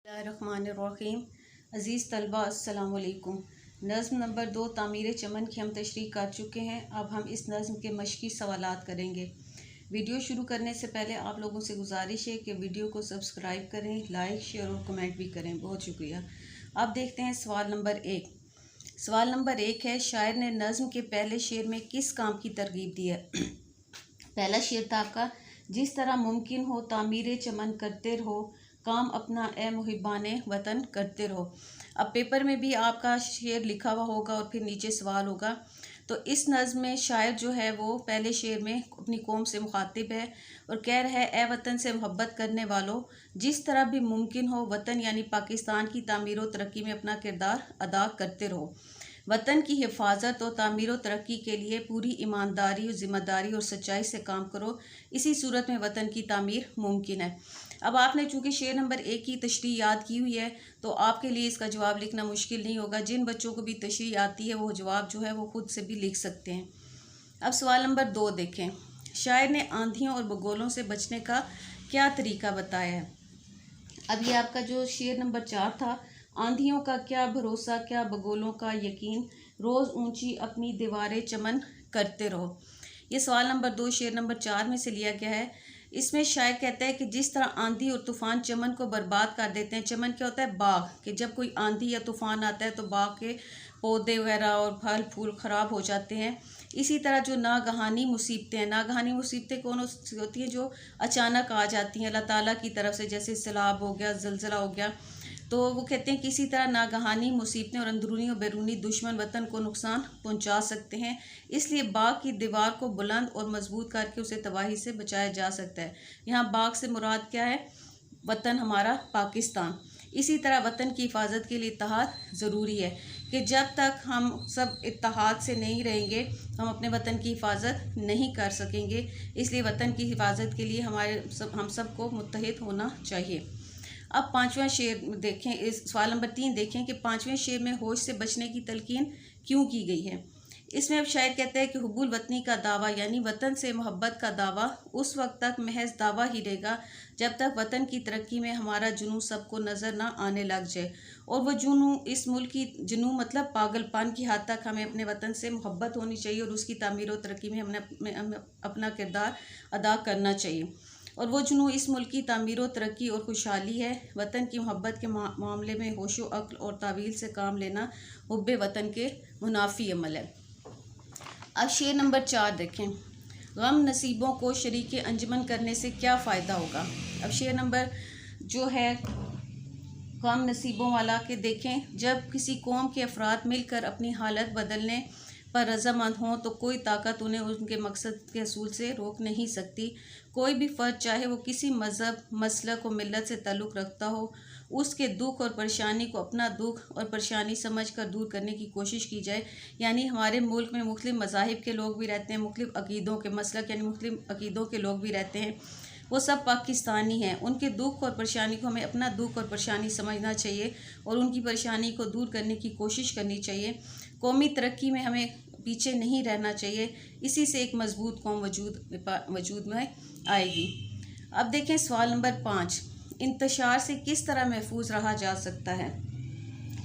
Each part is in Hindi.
बिस्मिल्लाहिर्रहमानिर्रहीम। अज़ीज़ तलबा अस्सलाम वालेकुम। नज़्म नंबर 2 तामीर चमन की हम तशरीह कर चुके हैं। अब हम इस नज़्म के मशक़ी सवालात करेंगे। वीडियो शुरू करने से पहले आप लोगों से गुजारिश है कि वीडियो को सब्सक्राइब करें, लाइक शेयर और कमेंट भी करें। बहुत शुक्रिया। अब देखते हैं सवाल नंबर 1। सवाल नंबर 1 है, शायर ने नज़्म के पहले शेर में किस काम की तरगीब दी है? पहला शेर था आपका, जिस तरह मुमकिन हो तामीर चमन करते रहो, काम अपना ए मुहिबाने वतन करते रहो। अब पेपर में भी आपका शेर लिखा हुआ होगा और फिर नीचे सवाल होगा। तो इस नज़्म में शायर जो है वो पहले शेर में अपनी कौम से मुखातिब है और कह रहा है, ए वतन से मोहब्बत करने वालों, जिस तरह भी मुमकिन हो वतन यानी पाकिस्तान की तामीर व तरक्की में अपना किरदार अदा करते रहो। वतन की हिफाजत और तामीर व तरक्की के लिए पूरी ईमानदारी और ज़िम्मेदारी और सच्चाई से काम करो। इसी सूरत में वतन की तामीर मुमकिन है। अब आपने चूँकि शेर नंबर 1 की तशरीह याद की हुई है तो आपके लिए इसका जवाब लिखना मुश्किल नहीं होगा। जिन बच्चों को भी तशरीह आती है वो जवाब जो है वो खुद से भी लिख सकते हैं। अब सवाल नंबर 2 देखें। शायर ने आंधियों और बगोलों से बचने का क्या तरीका बताया है? अब ये आपका जो शेर नंबर 4 था, आंधियों का क्या भरोसा क्या बगोलों का यकीन, रोज़ ऊंची अपनी दीवारें चमन करते रहो। ये सवाल नंबर 2 शेर नंबर 4 में से लिया गया है। इसमें शायर कहता है कि जिस तरह आंधी और तूफ़ान चमन को बर्बाद कर देते हैं। चमन क्या होता है? बाग। कि जब कोई आंधी या तूफ़ान आता है तो बाग के पौधे वगैरह और फल फूल ख़राब हो जाते हैं। इसी तरह जो नागहानी मुसीबतें हैं, नागहानी मुसीबतें कौन होती हैं? जो अचानक आ जाती हैं अल्लाह ताला की तरफ से, जैसे सैलाब हो गया, ज़लज़ला हो गया। तो वो कहते हैं कि इसी तरह नागहानी मुसीबतें और अंदरूनी और बैरूनी दुश्मन वतन को नुकसान पहुंचा सकते हैं। इसलिए बाग की दीवार को बुलंद और मजबूत करके उसे तबाही से बचाया जा सकता है। यहाँ बाग से मुराद क्या है? वतन हमारा पाकिस्तान। इसी तरह वतन की हिफाजत के लिए इत्तेहाद ज़रूरी है कि जब तक हम सब इत्तेहाद से नहीं रहेंगे हम अपने वतन की हिफाजत नहीं कर सकेंगे। इसलिए वतन की हिफाजत के लिए हम सबको मुत्तहिद होना चाहिए। अब 5वां शेर देखें। इस सवाल नंबर 3 देखें कि 5वें शेर में होश से बचने की तलकीन क्यों की गई है? इसमें अब शायर कहता है कि हुब्बुल वतनी का दावा यानी वतन से मोहब्बत का दावा उस वक्त तक महज दावा ही रहेगा जब तक वतन की तरक्की में हमारा जुनून सबको नज़र ना आने लग जाए। और वह जुनून इस मुल्क की जुनून मतलब पागलपन की हद तक हमें अपने वतन से मोहब्बत होनी चाहिए और उसकी तामीर और तरक्की में हमने अपना किरदार अदा करना चाहिए। और वो जुनून इस मुल्क की तामीर व तरक्की और खुशहाली है। वतन की मोहब्बत के मामले में होशो अक्ल और तावील से काम लेना हुब्बे वतन के मुनाफी अमल है। अब शेर नंबर 4 देखें। गम नसीबों को शरीके अंजमन करने से क्या फ़ायदा होगा? अब शेर नंबर जो है गम नसीबों वाला के देखें, जब किसी कौम के अफराद मिलकर अपनी हालत बदलने पर रज़ामंद हों तो कोई ताकत उन्हें उनके मकसद के असूल से रोक नहीं सकती। कोई भी फ़र्द चाहे वो किसी मज़हब, मसलक और मिल्लत से ताल्लुक़ रखता हो, उसके दुख और परेशानी को अपना दुख और परेशानी समझकर दूर करने की कोशिश की जाए। यानी हमारे मुल्क में मुख्तलिफ़ मज़ाहिब के लोग भी रहते हैं, मुख्तलिफ़ अक़ीदों के मसलक यानी मुख्तलिफ़ अक़ीदों के लोग भी रहते हैं। वो सब पाकिस्तानी हैं। उनके दुख और परेशानी को हमें अपना दुख और परेशानी समझना चाहिए और उनकी परेशानी को दूर करने की कोशिश करनी चाहिए। कौमी तरक्की में हमें पीछे नहीं रहना चाहिए। इसी से एक मजबूत कौम वजूद में आएगी। अब देखें सवाल नंबर 5। इंतशार से किस तरह महफूज रहा जा सकता है?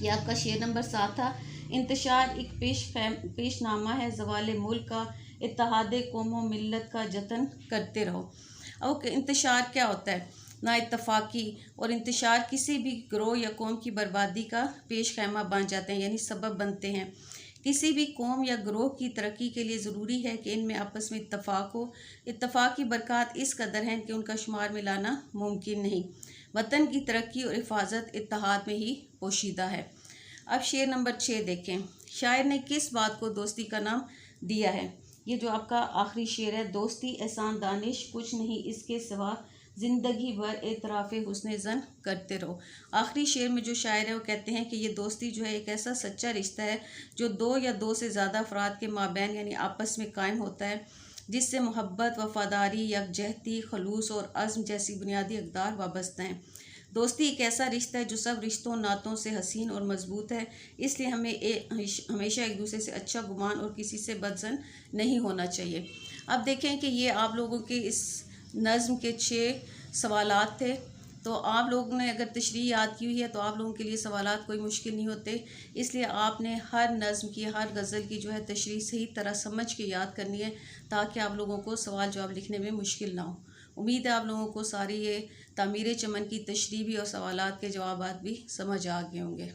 यह आपका शेर नंबर 7 था। इंतशार एक पेशनामा है ज़वाले मुल्क का, इत्तेहादे कौमों मिल्लत का जतन करते रहो। अब इंतशार क्या होता है? ना इत्तफाक़ी और इंतशार किसी भी ग्रोह या कौम की बर्बादी का पेश खैमा बन जाते हैं यानी सबब बनते हैं। किसी भी कौम या ग्रोह की तरक्की के लिए ज़रूरी है कि इनमें आपस में इत्तफ़ाक़ हो। इत्तफ़ाक़ की बरक़ात इस कदर हैं कि उनका शुमार मिलाना मुमकिन नहीं। वतन की तरक्की और हिफाजत इत्तेहाद में ही पोशीदा है। अब शेर नंबर 6 देखें। शायर ने किस बात को दोस्ती का नाम दिया है? ये जो आपका आखिरी शेर है, दोस्ती एहसान दानिश कुछ नहीं इसके सिवा, ज़िंदगी भर एतराफ़े हुस्ने ज़न करते रहो। आखिरी शेर में जो शायर है वो कहते हैं कि ये दोस्ती जो है एक ऐसा सच्चा रिश्ता है जो 2 या 2 से ज़्यादा अफराद के माबैन यानी आपस में कायम होता है, जिससे मोहब्बत, वफ़ादारी, यकजहती, खलूस और अज़्म जैसी बुनियादी अक़दार वाबस्ता हैं। दोस्ती एक ऐसा रिश्ता है जो सब रिश्तों नातों से हसीन और मजबूत है। इसलिए हमें हमेशा एक दूसरे से अच्छा गुमान और किसी से बदज़न नहीं होना चाहिए। अब देखें कि ये आप लोगों के इस नज़्म के 6 सवालात थे। तो आप लोगों ने अगर तशरीह याद की हुई है तो आप लोगों के लिए सवालात कोई मुश्किल नहीं होते। इसलिए आपने हर नज़्म की, हर गज़ल की जो है तशरीह सही तरह समझ के याद करनी है, ताकि आप लोगों को सवाल जवाब लिखने में मुश्किल ना हो। उम्मीद है आप लोगों को सारी ये तामीर चमन की तशरीह भी और सवालात के जवाबात भी समझ आ गए होंगे।